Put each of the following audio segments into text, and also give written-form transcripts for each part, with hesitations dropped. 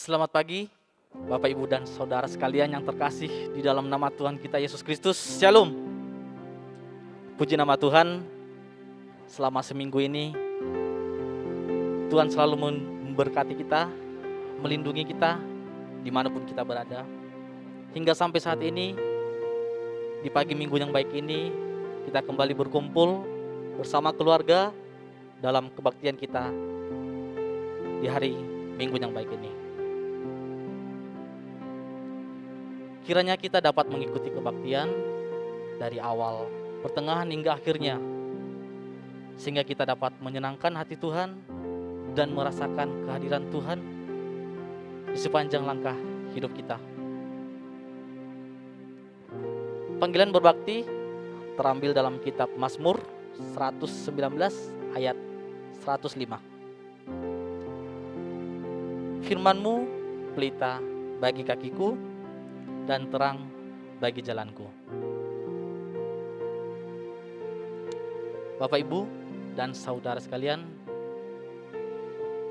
Selamat pagi, Bapak, Ibu, dan Saudara sekalian yang terkasih di dalam nama Tuhan kita Yesus Kristus. Shalom. Puji nama Tuhan, selama seminggu ini Tuhan selalu memberkati kita, melindungi kita dimanapun kita berada. Hingga sampai saat ini, di pagi minggu yang baik ini, kita kembali berkumpul bersama keluarga dalam kebaktian kita di hari minggu yang baik ini. Kiranya kita dapat mengikuti kebaktian dari awal, pertengahan hingga akhirnya, sehingga kita dapat menyenangkan hati Tuhan dan merasakan kehadiran Tuhan di sepanjang langkah hidup kita. Panggilan berbakti terambil dalam kitab Mazmur 119 ayat 105. Firman-Mu pelita bagi kakiku dan terang bagi jalanku. Bapak, Ibu, dan saudara sekalian,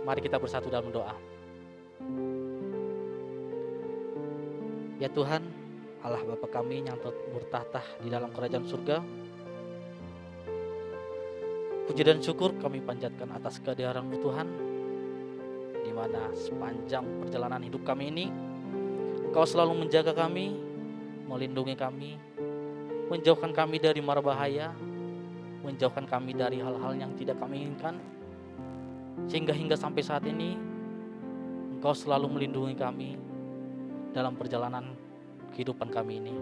mari kita bersatu dalam doa. Ya Tuhan, Allah Bapa kami yang bertahta di dalam kerajaan surga, puji dan syukur kami panjatkan atas kehadiran-Mu Tuhan, di mana sepanjang perjalanan hidup kami ini Engkau selalu menjaga kami, melindungi kami, menjauhkan kami dari mara bahaya, menjauhkan kami dari hal-hal yang tidak kami inginkan, sehingga hingga sampai saat ini Engkau selalu melindungi kami dalam perjalanan kehidupan kami ini.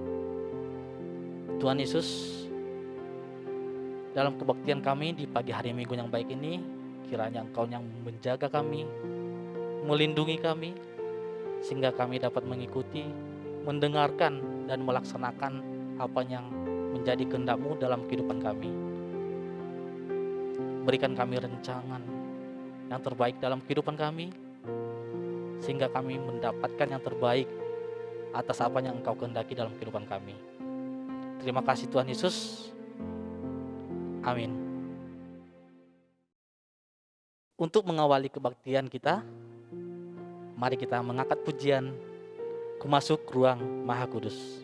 Tuhan Yesus, dalam kebaktian kami di pagi hari Minggu yang baik ini, kiranya Engkau yang menjaga kami, melindungi kami, sehingga kami dapat mengikuti, mendengarkan, dan melaksanakan apa yang menjadi kehendak-Mu dalam kehidupan kami. Berikan kami rencangan yang terbaik dalam kehidupan kami, sehingga kami mendapatkan yang terbaik atas apa yang Engkau kehendaki dalam kehidupan kami. Terima kasih Tuhan Yesus. Amin. Untuk mengawali kebaktian kita, mari kita mengangkat pujian, Ku Masuk Ruang Maha Kudus.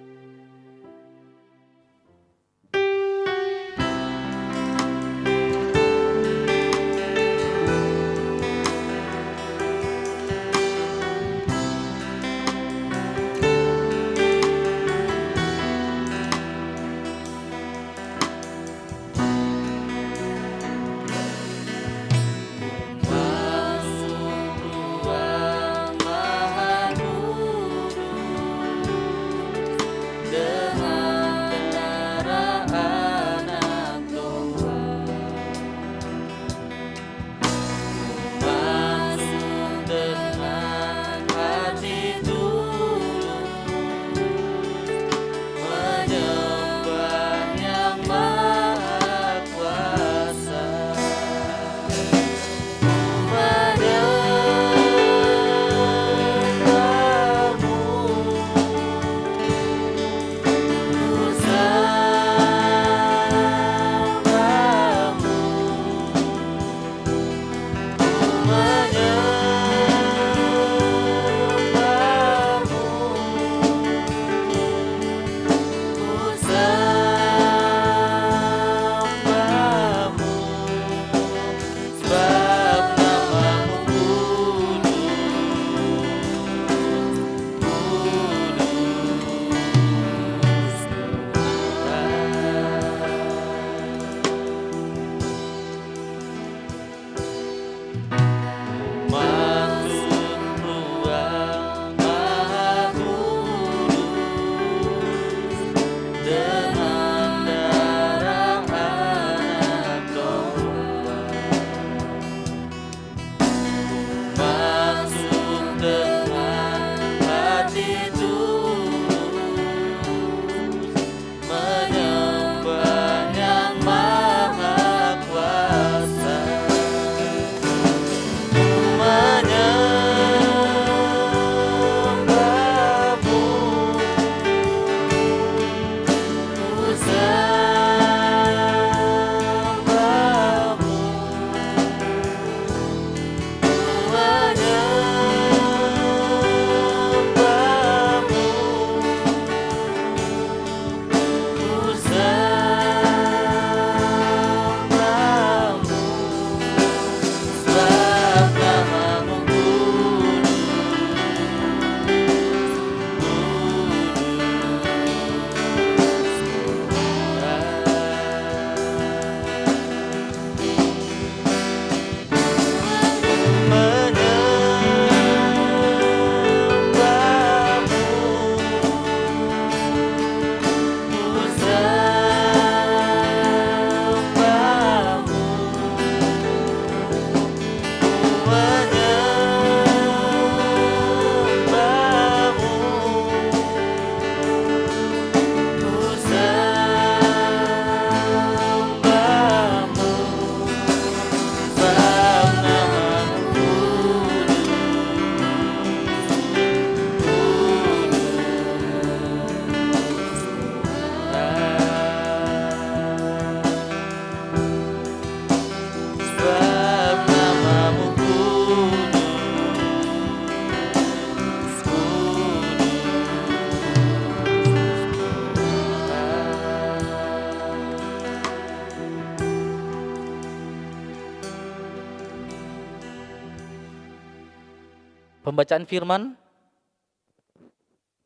Pembacaan firman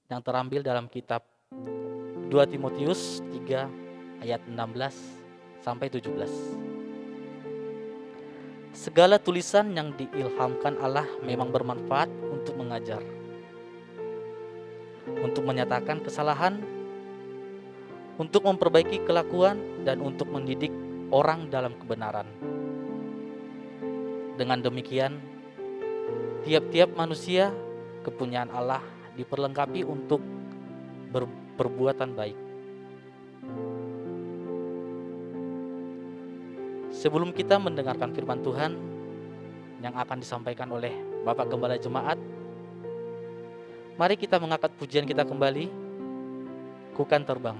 yang terambil dalam kitab 2 Timotius 3 ayat 16 sampai 17. Segala tulisan yang diilhamkan Allah memang bermanfaat untuk mengajar, untuk menyatakan kesalahan, untuk memperbaiki kelakuan, dan untuk mendidik orang dalam kebenaran. Dengan demikian, tiap-tiap manusia kepunyaan Allah diperlengkapi untuk berperbuatan baik. Sebelum kita mendengarkan firman Tuhan yang akan disampaikan oleh Bapak Gembala Jemaat, mari kita mengangkat pujian kita kembali, Ku Kan Terbang.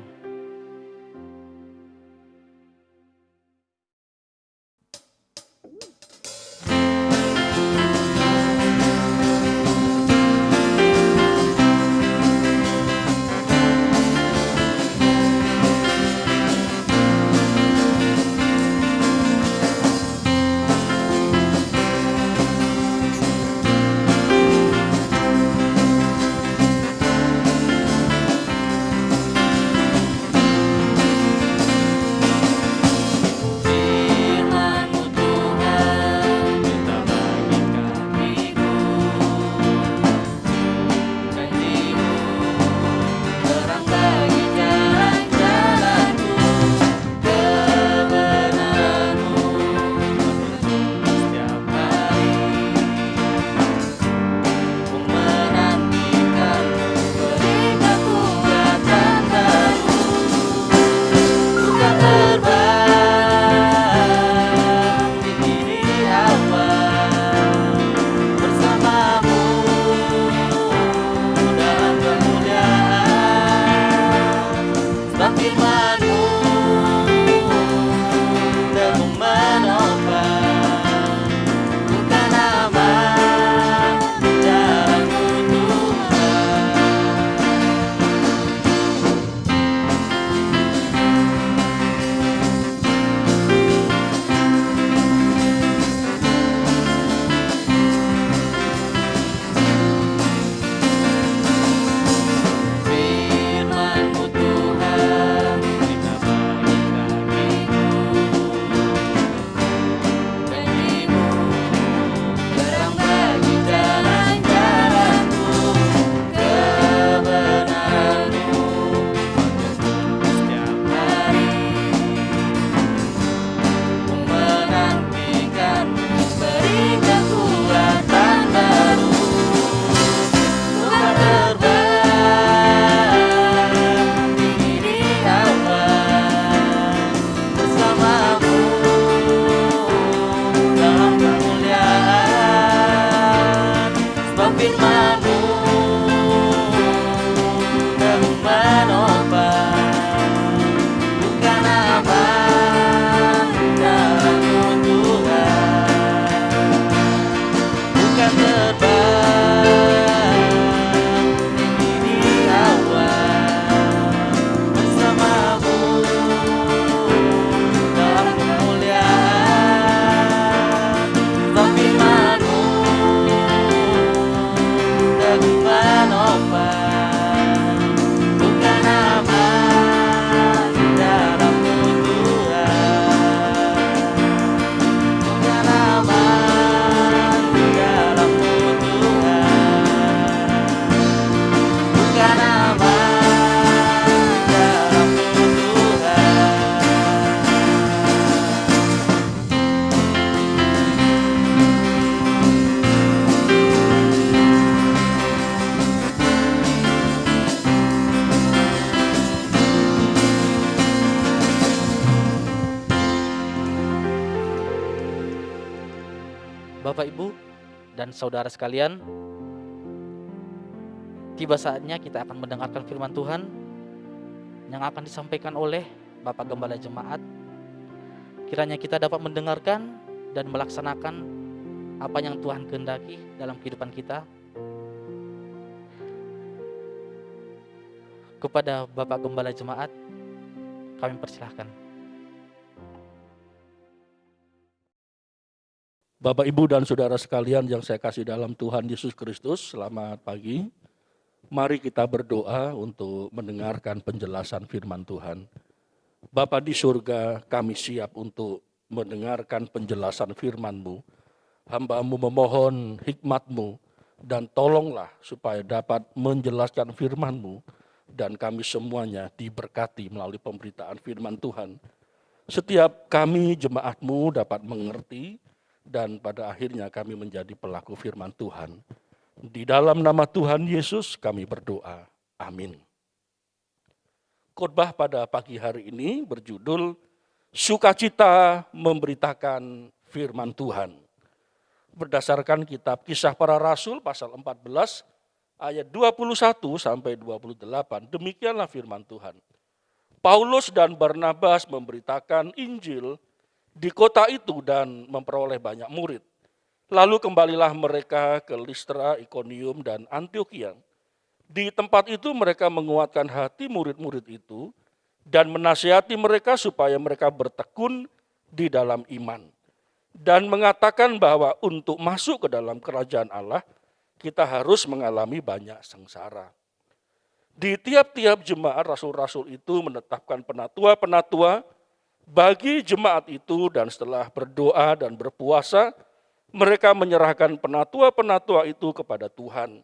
Bapak, Ibu, dan saudara sekalian, tiba saatnya kita akan mendengarkan firman Tuhan yang akan disampaikan oleh Bapak Gembala Jemaat. Kiranya kita dapat mendengarkan dan melaksanakan apa yang Tuhan kehendaki dalam kehidupan kita. Kepada Bapak Gembala Jemaat, kami persilahkan. Bapak, Ibu, dan saudara sekalian yang saya kasih dalam Tuhan Yesus Kristus, selamat pagi. Mari kita berdoa untuk mendengarkan penjelasan firman Tuhan. Bapa di surga, kami siap untuk mendengarkan penjelasan firman-Mu. Hamba-Mu memohon hikmat-Mu, dan tolonglah supaya dapat menjelaskan firman-Mu, dan kami semuanya diberkati melalui pemberitaan firman Tuhan. Setiap kami jemaat-Mu dapat mengerti, dan pada akhirnya kami menjadi pelaku firman Tuhan. Di dalam nama Tuhan Yesus kami berdoa. Amin. Khotbah pada pagi hari ini berjudul Sukacita Memberitakan Firman Tuhan. Berdasarkan kitab Kisah Para Rasul pasal 14 ayat 21 sampai 28, demikianlah firman Tuhan. Paulus dan Barnabas memberitakan Injil di kota itu dan memperoleh banyak murid. Lalu kembalilah mereka ke Listra, Ikonium, dan Antiokhia. Di tempat itu mereka menguatkan hati murid-murid itu dan menasihati mereka supaya mereka bertekun di dalam iman. Dan mengatakan bahwa untuk masuk ke dalam kerajaan Allah, kita harus mengalami banyak sengsara. Di tiap-tiap jemaat rasul-rasul itu menetapkan penatua-penatua bagi jemaat itu, dan setelah berdoa dan berpuasa, mereka menyerahkan penatua-penatua itu kepada Tuhan,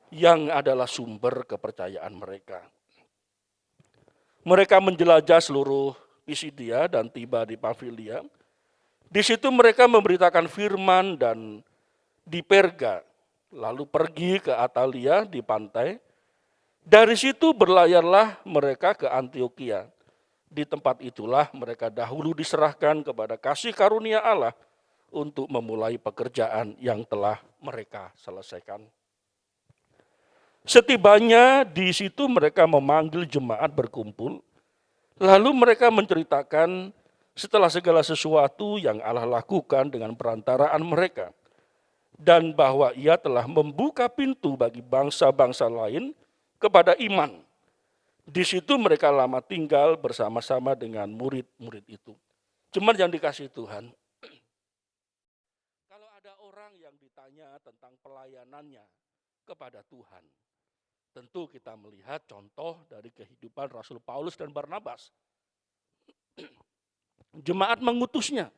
yang adalah sumber kepercayaan mereka. Mereka menjelajah seluruh Pisidia dan tiba di Pamfilia. Di situ mereka memberitakan firman dan di Perga, lalu pergi ke Atalia di pantai. Dari situ berlayarlah mereka ke Antiokhia. Di tempat itulah mereka dahulu diserahkan kepada kasih karunia Allah untuk memulai pekerjaan yang telah mereka selesaikan. Setibanya di situ mereka memanggil jemaat berkumpul, lalu mereka menceritakan setelah segala sesuatu yang Allah lakukan dengan perantaraan mereka, dan bahwa Ia telah membuka pintu bagi bangsa-bangsa lain kepada iman. Di situ mereka lama tinggal bersama-sama dengan murid-murid itu. Cuman yang dikasih Tuhan, kalau ada orang yang ditanya tentang pelayanannya kepada Tuhan, tentu kita melihat contoh dari kehidupan Rasul Paulus dan Barnabas. Jemaat mengutusnya.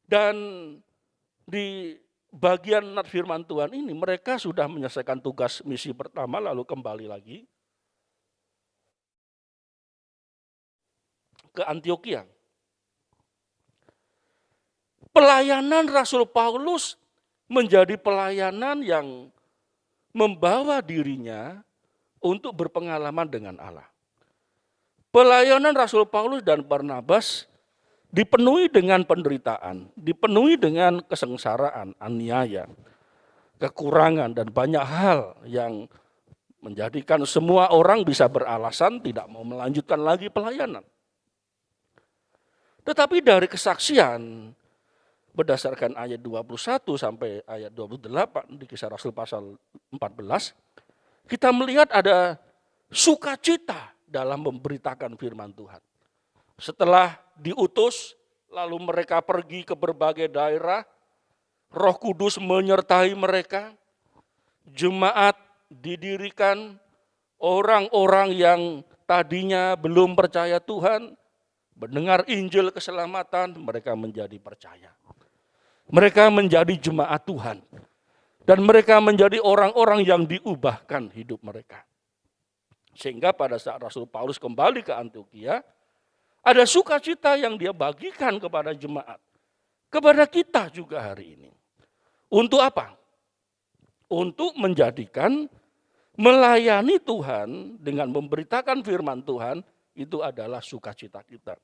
Dan di bagian firman Tuhan ini mereka sudah menyelesaikan tugas misi pertama lalu kembali lagi ke Antiokhia. Pelayanan Rasul Paulus menjadi pelayanan yang membawa dirinya untuk berpengalaman dengan Allah. Pelayanan Rasul Paulus dan Barnabas dipenuhi dengan penderitaan, dipenuhi dengan kesengsaraan, aniaya, kekurangan, dan banyak hal yang menjadikan semua orang bisa beralasan tidak mau melanjutkan lagi pelayanan. Tetapi dari kesaksian berdasarkan ayat 21 sampai ayat 28 di Kisah Rasul pasal 14, kita melihat ada sukacita dalam memberitakan firman Tuhan. Setelah diutus, lalu mereka pergi ke berbagai daerah, Roh Kudus menyertai mereka, jemaat didirikan, orang-orang yang tadinya belum percaya Tuhan, mendengar Injil keselamatan, mereka menjadi percaya. Mereka menjadi jemaat Tuhan. Dan mereka menjadi orang-orang yang diubahkan hidup mereka. Sehingga pada saat Rasul Paulus kembali ke Antiokhia, ada sukacita yang dia bagikan kepada jemaat. Kepada kita juga hari ini. Untuk apa? Untuk menjadikan melayani Tuhan dengan memberitakan firman Tuhan, itu adalah sukacita kita.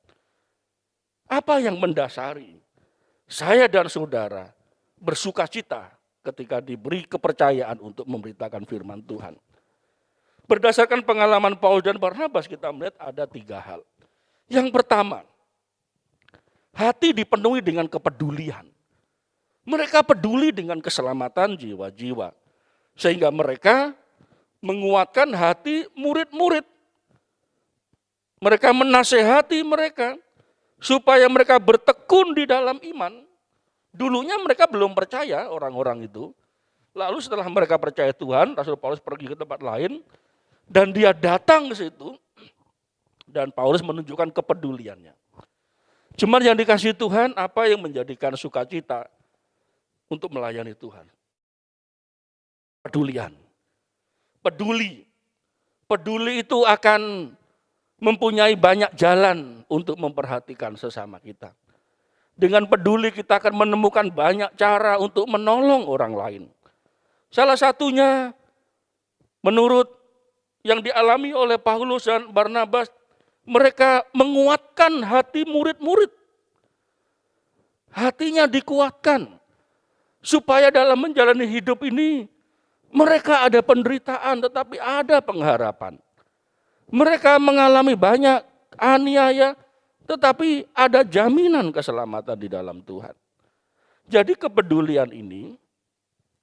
Apa yang mendasari saya dan saudara bersukacita ketika diberi kepercayaan untuk memberitakan firman Tuhan? Berdasarkan pengalaman Paulus dan Barnabas, kita melihat ada 3 hal. Yang pertama, hati dipenuhi dengan kepedulian. Mereka peduli dengan keselamatan jiwa-jiwa. Sehingga mereka menguatkan hati murid-murid. Mereka menasehati mereka supaya mereka bertekun di dalam iman. Dulunya mereka belum percaya orang-orang itu. Lalu setelah mereka percaya Tuhan, Rasul Paulus pergi ke tempat lain dan dia datang ke situ dan Paulus menunjukkan kepeduliannya. Cuman yang dikasih Tuhan, apa yang menjadikan sukacita untuk melayani Tuhan? Pedulian. Peduli. Peduli itu akan mempunyai banyak jalan untuk memperhatikan sesama kita. Dengan peduli kita akan menemukan banyak cara untuk menolong orang lain. Salah satunya menurut yang dialami oleh Paulus dan Barnabas, mereka menguatkan hati murid-murid. Hatinya dikuatkan supaya dalam menjalani hidup ini mereka ada penderitaan tetapi ada pengharapan. Mereka mengalami banyak aniaya tetapi ada jaminan keselamatan di dalam Tuhan. Jadi kepedulian ini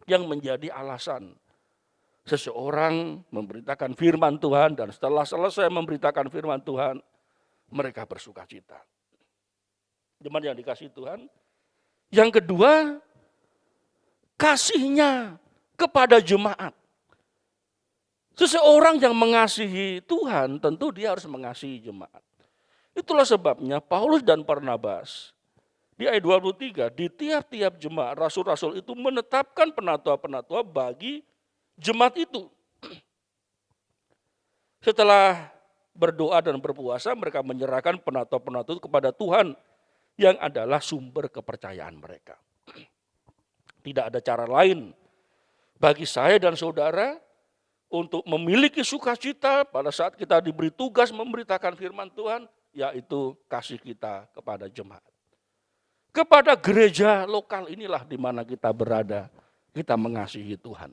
yang menjadi alasan seseorang memberitakan firman Tuhan dan setelah selesai memberitakan firman Tuhan, mereka bersuka cita. Jemaat yang dikasihi Tuhan. Yang kedua, kasihnya kepada jemaat. Seseorang yang mengasihi Tuhan tentu dia harus mengasihi jemaat. Itulah sebabnya Paulus dan Barnabas di ayat 23, di tiap-tiap jemaat rasul-rasul itu menetapkan penatua-penatua bagi jemaat itu. Setelah berdoa dan berpuasa, mereka menyerahkan penatua-penatua itu kepada Tuhan yang adalah sumber kepercayaan mereka. Tidak ada cara lain bagi saya dan saudara untuk memiliki sukacita pada saat kita diberi tugas memberitakan firman Tuhan, yaitu kasih kita kepada jemaat. Kepada gereja lokal inilah di mana kita berada, kita mengasihi Tuhan.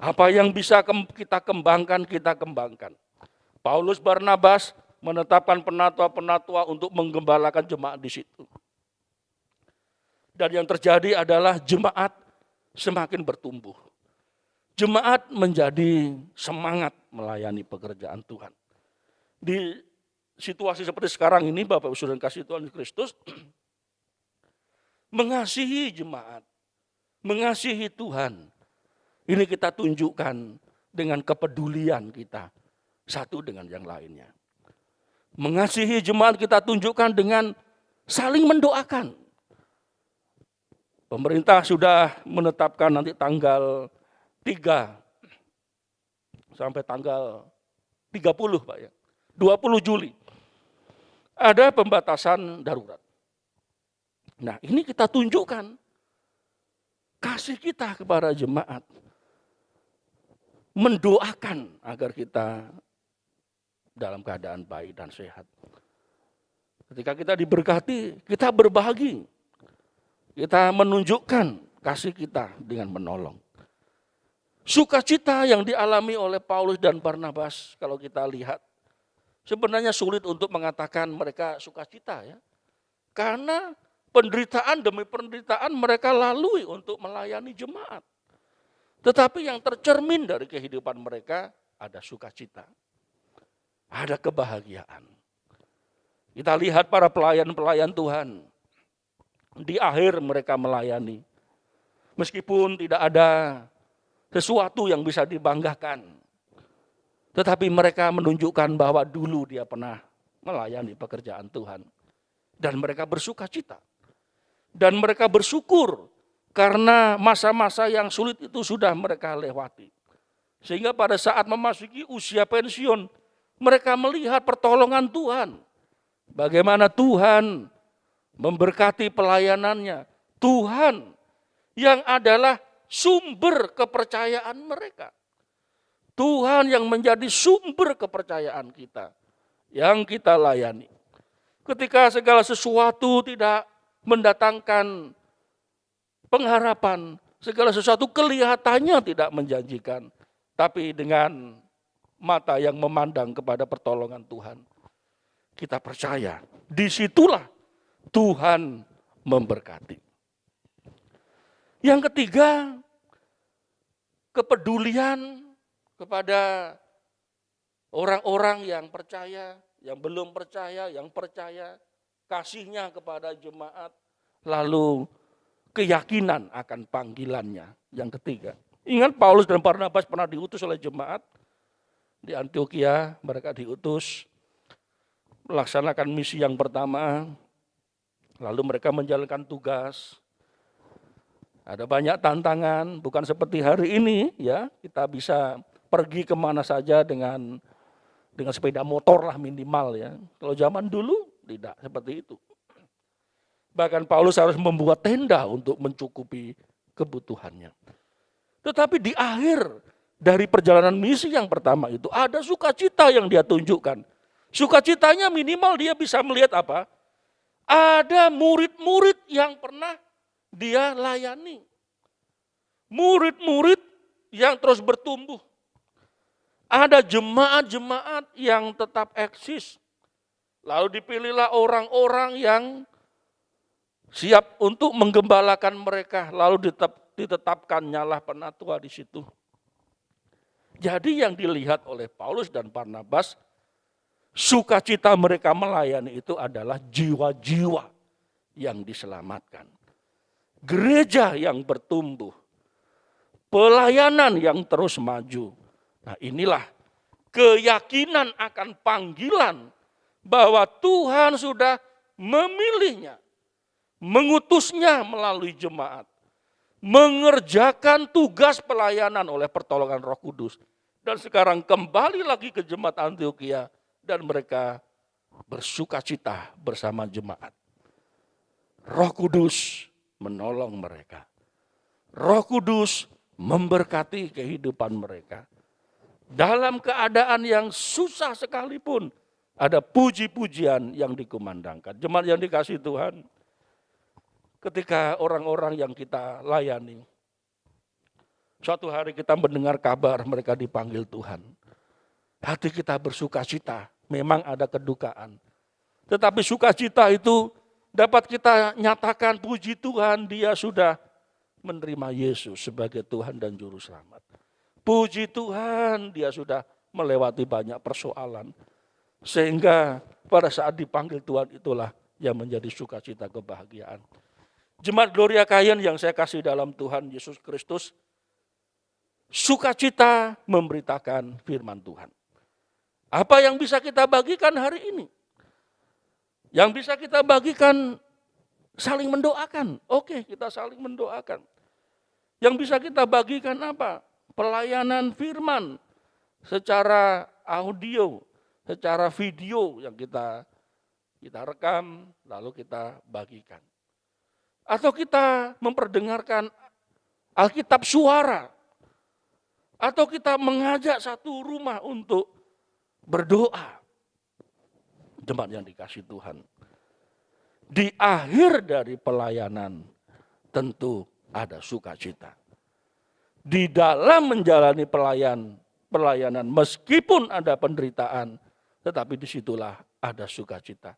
Apa yang bisa kita kembangkan, kita kembangkan. Paulus Barnabas menetapkan penatua-penatua untuk menggembalakan jemaat di situ. Dan yang terjadi adalah jemaat semakin bertumbuh. Jemaat menjadi semangat melayani pekerjaan Tuhan. Di situasi seperti sekarang ini, Bapak Ibu Saudara kasih Tuhan Kristus, mengasihi jemaat, mengasihi Tuhan. Ini kita tunjukkan dengan kepedulian kita satu dengan yang lainnya. Mengasihi jemaat kita tunjukkan dengan saling mendoakan. Pemerintah sudah menetapkan nanti tanggal 3 sampai tanggal 30 Pak ya. 20 Juli. Ada pembatasan darurat. Nah, ini kita tunjukkan kasih kita kepada jemaat. Mendoakan agar kita dalam keadaan baik dan sehat. Ketika kita diberkati, kita berbagi. Kita menunjukkan kasih kita dengan menolong. Sukacita yang dialami oleh Paulus dan Barnabas, kalau kita lihat, sebenarnya sulit untuk mengatakan mereka sukacita ya. Karena penderitaan demi penderitaan mereka lalui untuk melayani jemaat. Tetapi yang tercermin dari kehidupan mereka ada sukacita. Ada kebahagiaan. Kita lihat para pelayan-pelayan Tuhan. Di akhir mereka melayani. Meskipun tidak ada sesuatu yang bisa dibanggakan. Tetapi mereka menunjukkan bahwa dulu dia pernah melayani pekerjaan Tuhan. Dan mereka bersukacita. Dan mereka bersyukur karena masa-masa yang sulit itu sudah mereka lewati. Sehingga pada saat memasuki usia pensiun, mereka melihat pertolongan Tuhan. Bagaimana Tuhan memberkati pelayanannya. Tuhan yang adalah sumber kepercayaan mereka. Tuhan yang menjadi sumber kepercayaan kita. Yang kita layani. Ketika segala sesuatu tidak mendatangkan pengharapan, segala sesuatu kelihatannya tidak menjanjikan, tapi dengan mata yang memandang kepada pertolongan Tuhan, kita percaya disitulah Tuhan memberkati. Yang ketiga, kepedulian kepada orang-orang yang percaya, yang belum percaya, yang percaya, kasihnya kepada jemaat, lalu keyakinan akan panggilannya. Yang ketiga, ingat Paulus dan Barnabas pernah diutus oleh jemaat di Antiokhia. Mereka diutus melaksanakan misi yang pertama, lalu mereka menjalankan tugas. Ada banyak tantangan, bukan seperti hari ini ya, kita bisa pergi kemana saja dengan sepeda motor lah minimal ya. Kalau zaman dulu tidak seperti itu. Bahkan Paulus harus membuat tenda untuk mencukupi kebutuhannya. Tetapi di akhir dari perjalanan misi yang pertama itu ada sukacita yang dia tunjukkan. Sukacitanya minimal dia bisa melihat apa? Ada murid-murid yang pernah dia layani. Murid-murid yang terus bertumbuh. Ada jemaat-jemaat yang tetap eksis. Lalu dipilihlah orang-orang yang siap untuk menggembalakan mereka. Lalu ditetapkan nyalah penatua di situ. Jadi yang dilihat oleh Paulus dan Barnabas, sukacita mereka melayani itu adalah jiwa-jiwa yang diselamatkan. Gereja yang bertumbuh. Pelayanan yang terus maju. Nah, inilah keyakinan akan panggilan bahwa Tuhan sudah memilihnya, mengutusnya melalui jemaat, mengerjakan tugas pelayanan oleh pertolongan Roh Kudus. Dan sekarang kembali lagi ke jemaat Antiokhia dan mereka bersukacita bersama jemaat. Roh Kudus menolong mereka. Roh Kudus memberkati kehidupan mereka. Dalam keadaan yang susah sekalipun, ada puji-pujian yang dikumandangkan. Jemaat yang dikasihi Tuhan, ketika orang-orang yang kita layani, suatu hari kita mendengar kabar mereka dipanggil Tuhan. Hati kita bersukacita, memang ada kedukaan. Tetapi sukacita itu dapat kita nyatakan, puji Tuhan, dia sudah menerima Yesus sebagai Tuhan dan Juru Selamat. Puji Tuhan, dia sudah melewati banyak persoalan. Sehingga pada saat dipanggil Tuhan itulah yang menjadi sukacita kebahagiaan. Jemaat Gloria Kayen yang saya kasih dalam Tuhan Yesus Kristus, sukacita memberitakan firman Tuhan. Apa yang bisa kita bagikan hari ini? Yang bisa kita bagikan saling mendoakan. Oke, kita saling mendoakan. Yang bisa kita bagikan apa? Pelayanan firman secara audio, secara video yang kita rekam lalu kita bagikan. Atau kita memperdengarkan Alkitab suara. Atau kita mengajak satu rumah untuk berdoa. Jemaat yang dikasihi Tuhan. Di akhir dari pelayanan tentu ada sukacita. Di dalam menjalani pelayanan meskipun ada penderitaan, tetapi disitulah ada sukacita.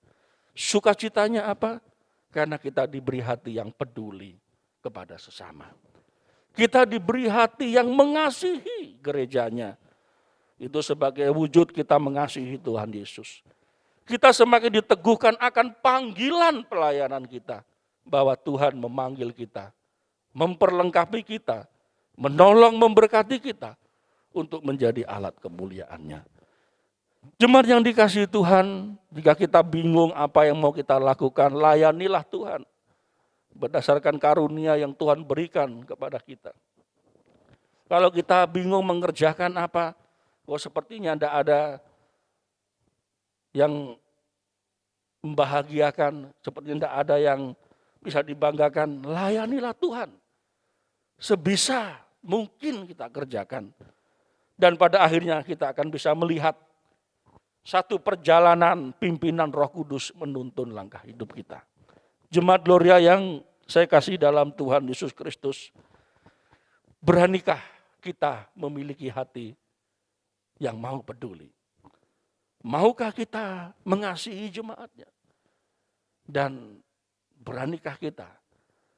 Sukacitanya apa? Karena kita diberi hati yang peduli kepada sesama. Kita diberi hati yang mengasihi gerejanya. Itu sebagai wujud kita mengasihi Tuhan Yesus. Kita semakin diteguhkan akan panggilan pelayanan kita. Bahwa Tuhan memanggil kita, memperlengkapi kita, menolong memberkati kita untuk menjadi alat kemuliaannya. Jemaat yang dikasihi Tuhan, jika kita bingung apa yang mau kita lakukan, layanilah Tuhan. Berdasarkan karunia yang Tuhan berikan kepada kita. Kalau kita bingung mengerjakan apa, sepertinya tidak ada yang membahagiakan, sepertinya tidak ada yang bisa dibanggakan, layanilah Tuhan. Sebisa mungkin kita kerjakan. Dan pada akhirnya kita akan bisa melihat satu perjalanan pimpinan Roh Kudus menuntun langkah hidup kita. Jemaat Gloria yang saya kasih dalam Tuhan Yesus Kristus, beranikah kita memiliki hati yang mau peduli? Maukah kita mengasihi jemaatnya? Dan beranikah kita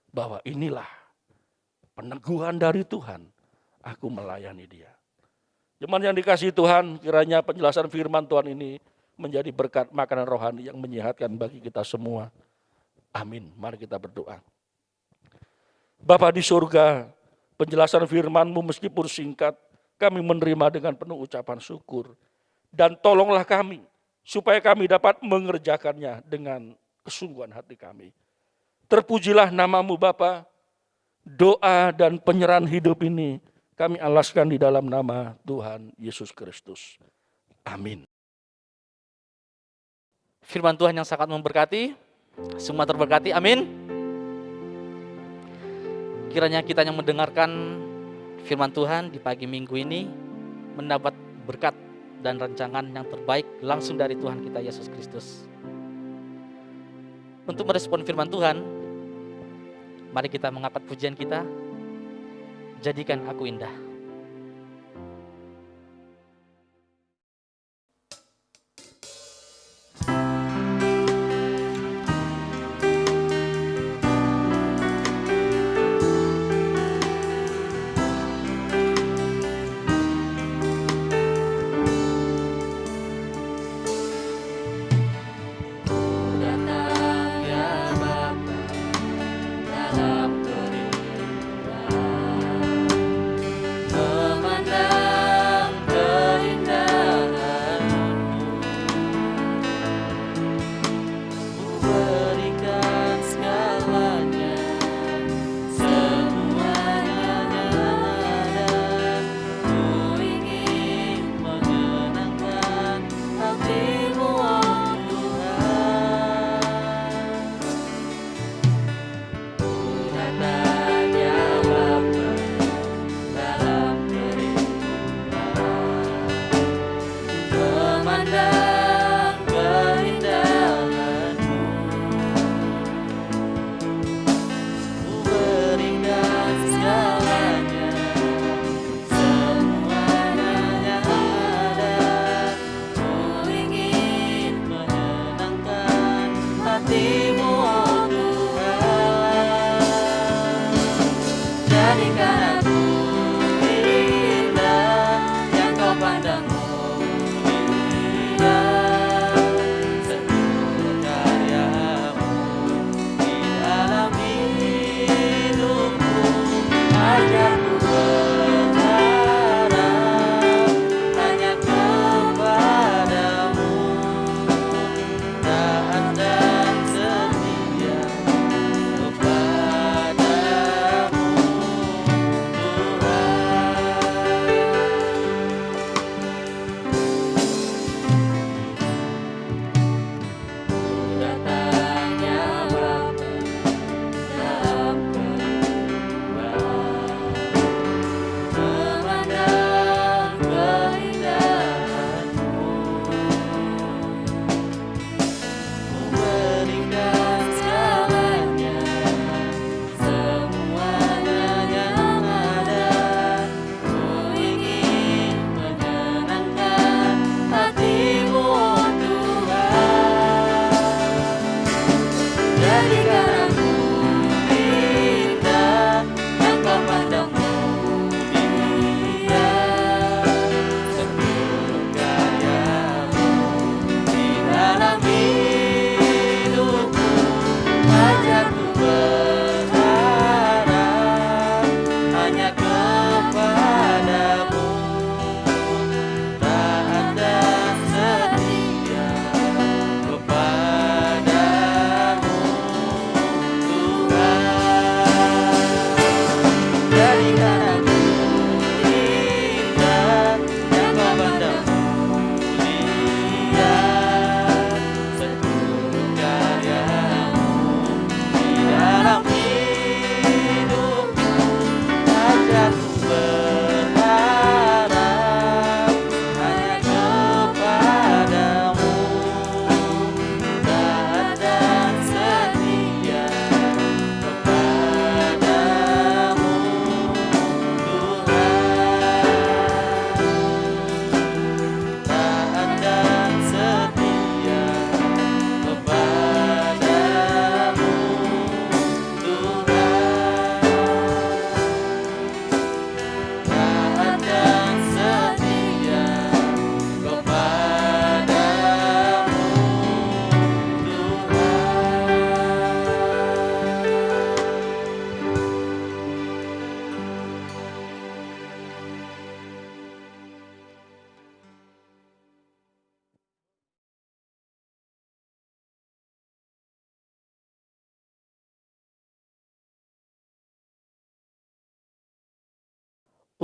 bahwa inilah peneguhan dari Tuhan, aku melayani dia. Jemaat yang dikasihi Tuhan, kiranya penjelasan firman Tuhan ini menjadi berkat makanan rohani yang menyehatkan bagi kita semua. Amin. Mari kita berdoa. Bapa di surga, penjelasan firman-Mu meskipun singkat, kami menerima dengan penuh ucapan syukur. Dan tolonglah kami, supaya kami dapat mengerjakannya dengan kesungguhan hati kami. Terpujilah nama-Mu Bapa. Doa dan penyerahan hidup ini kami alaskan di dalam nama Tuhan Yesus Kristus. Amin. Firman Tuhan yang sangat memberkati, semua terberkati, amin. Kiranya kita yang mendengarkan firman Tuhan di pagi minggu ini mendapat berkat dan rancangan yang terbaik langsung dari Tuhan kita Yesus Kristus. Untuk merespon firman Tuhan, mari kita mengangkat pujian kita, jadikan aku indah.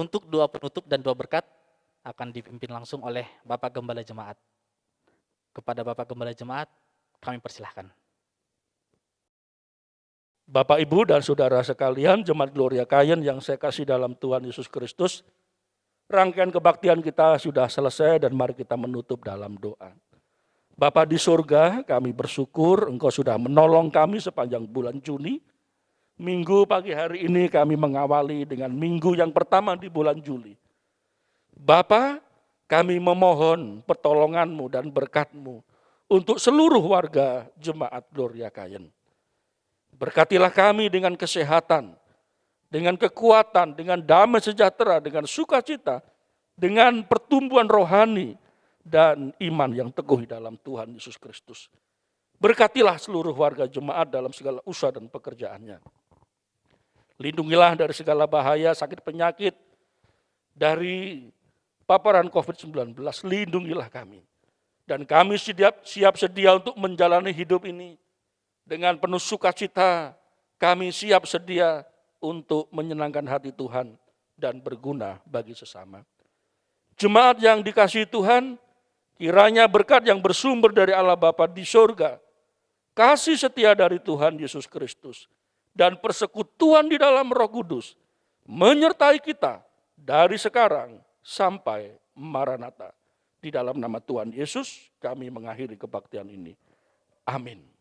Untuk doa penutup dan doa berkat akan dipimpin langsung oleh Bapak Gembala Jemaat. Kepada Bapak Gembala Jemaat, kami persilahkan. Bapak, Ibu, dan Saudara sekalian, Jemaat Gloria Kayen yang saya kasih dalam Tuhan Yesus Kristus, rangkaian kebaktian kita sudah selesai dan mari kita menutup dalam doa. Bapa di surga, kami bersyukur Engkau sudah menolong kami sepanjang bulan Juni. Minggu pagi hari ini kami mengawali dengan minggu yang pertama di bulan Juli. Bapa, kami memohon pertolongan-Mu dan berkat-Mu untuk seluruh warga Jemaat Gloria Kayen. Berkatilah kami dengan kesehatan, dengan kekuatan, dengan damai sejahtera, dengan sukacita, dengan pertumbuhan rohani dan iman yang teguh dalam Tuhan Yesus Kristus. Berkatilah seluruh warga jemaat dalam segala usaha dan pekerjaannya. Lindungilah dari segala bahaya, sakit penyakit, dari paparan COVID-19. Lindungilah kami. Dan kami siap sedia untuk menjalani hidup ini dengan penuh sukacita. Kami siap sedia untuk menyenangkan hati Tuhan dan berguna bagi sesama. Jemaat yang dikasihi Tuhan, kiranya berkat yang bersumber dari Allah Bapa di surga, kasih setia dari Tuhan Yesus Kristus, dan persekutuan di dalam Roh Kudus menyertai kita dari sekarang sampai Maranatha. Di dalam nama Tuhan Yesus kami mengakhiri kebaktian ini. Amin.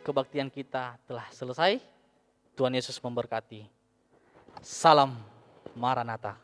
Kebaktian kita telah selesai. Tuhan Yesus memberkati. Salam Maranatha.